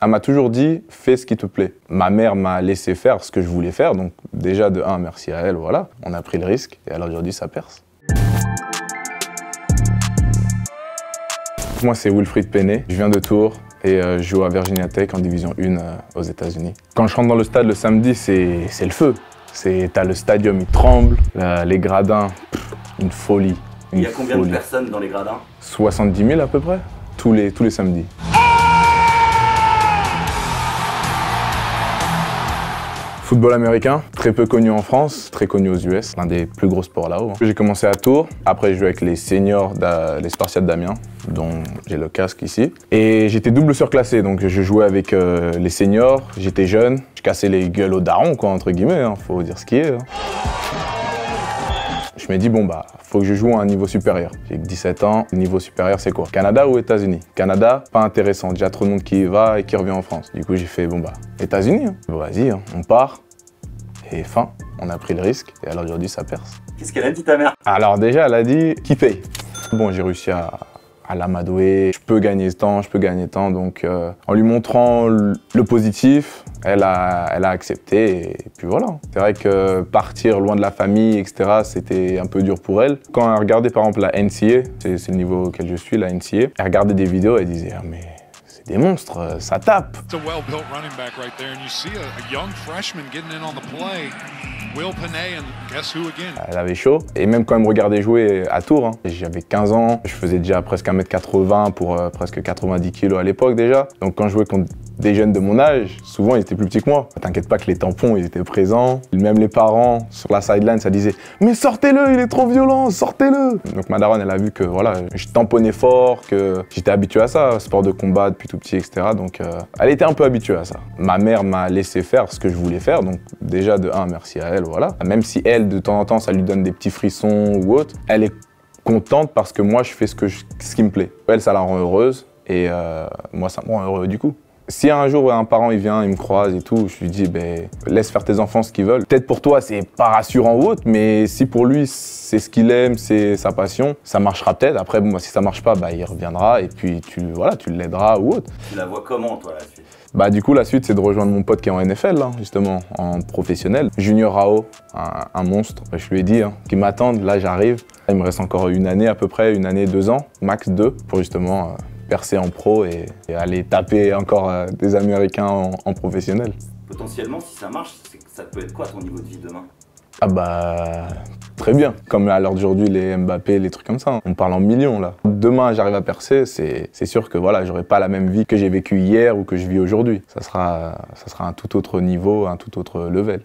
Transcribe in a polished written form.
Elle m'a toujours dit, fais ce qui te plaît. Ma mère m'a laissé faire ce que je voulais faire, donc déjà de un, merci à elle, voilà. On a pris le risque et alors aujourd'hui ça perce. Moi c'est Wilfried Penney, je viens de Tours et je joue à Virginia Tech en division 1 aux États-Unis. Quand je rentre dans le stade le samedi, c'est le feu. T'as le stadium, il tremble, les gradins, une folie. Il y a combien de personnes dans les gradins? 70 000 à peu près, tous les samedis. Football américain, très peu connu en France, très connu aux US, l'un des plus gros sports là-haut. J'ai commencé à Tours, après je jouais avec les seniors des Spartiates d'Amiens, dont j'ai le casque ici. Et j'étais double surclassé, donc je jouais avec les seniors, j'étais jeune, je cassais les gueules aux darons, quoi, entre guillemets, hein, faut dire ce qui est. Hein. Je me dis, bon bah, faut que je joue à un niveau supérieur. J'ai 17 ans, le niveau supérieur c'est quoi? Canada ou États-Unis? Canada, pas intéressant, déjà trop de monde qui y va et qui revient en France. Du coup j'ai fait, bon bah, États-Unis, hein. Vas-y, hein, on part. Et fin, on a pris le risque et alors aujourd'hui ça perce. Qu'est-ce qu'elle a dit ta mère? Alors déjà elle a dit, qui paye? Bon, j'ai réussi à l'amadouer, je peux gagner tant, donc en lui montrant le positif, elle a accepté et puis voilà. C'est vrai que partir loin de la famille, etc., c'était un peu dur pour elle. Quand elle regardait par exemple la NCAA, c'est le niveau auquel je suis, la NCAA, elle regardait des vidéos, elle disait, ah mais c'est des monstres, ça tape. Elle avait chaud, et même quand elle me regardait jouer à Tours, hein, j'avais 15 ans, je faisais déjà presque 1m80 pour presque 90 kg à l'époque déjà. Donc quand je jouais contre des jeunes de mon âge, souvent ils étaient plus petits que moi. T'inquiète pas que les tampons ils étaient présents, même les parents sur la sideline ça disait « Mais sortez-le, il est trop violent, sortez-le !» Donc ma daronne elle a vu que voilà, je tamponnais fort, que j'étais habitué à ça, sport de combat depuis tout petit, etc. Donc elle était un peu habituée à ça. Ma mère m'a laissé faire ce que je voulais faire, donc déjà de un, merci à elle, voilà. Même si elle, de temps en temps, ça lui donne des petits frissons ou autre, elle est contente parce que moi, je fais ce qui me plaît. Elle, ça la rend heureuse et moi, ça me rend heureux du coup. Si un jour un parent il vient, il me croise et tout, je lui dis ben, laisse faire tes enfants ce qu'ils veulent. Peut-être pour toi c'est pas rassurant ou autre, mais si pour lui c'est ce qu'il aime, c'est sa passion, ça marchera peut-être. Après bon, si ça marche pas, bah, il reviendra et puis tu l'aideras ou autre. Tu la vois comment toi la suite? Bah du coup la suite c'est de rejoindre mon pote qui est en NFL là, justement, en professionnel. Junior Rao, un monstre, je lui ai dit qu'il m'attende, là j'arrive. Il me reste encore une année à peu près, une année, 2 ans, max 2, pour justement percer en pro et aller taper encore des Américains en professionnel. Potentiellement, si ça marche, ça peut être quoi ton niveau de vie demain? Ah bah, très bien. Comme à l'heure d'aujourd'hui, les Mbappé, les trucs comme ça. On parle en millions là. Demain, j'arrive à percer, c'est sûr que voilà, j'aurai pas la même vie que j'ai vécue hier ou que je vis aujourd'hui. Ça sera un tout autre niveau, un tout autre level.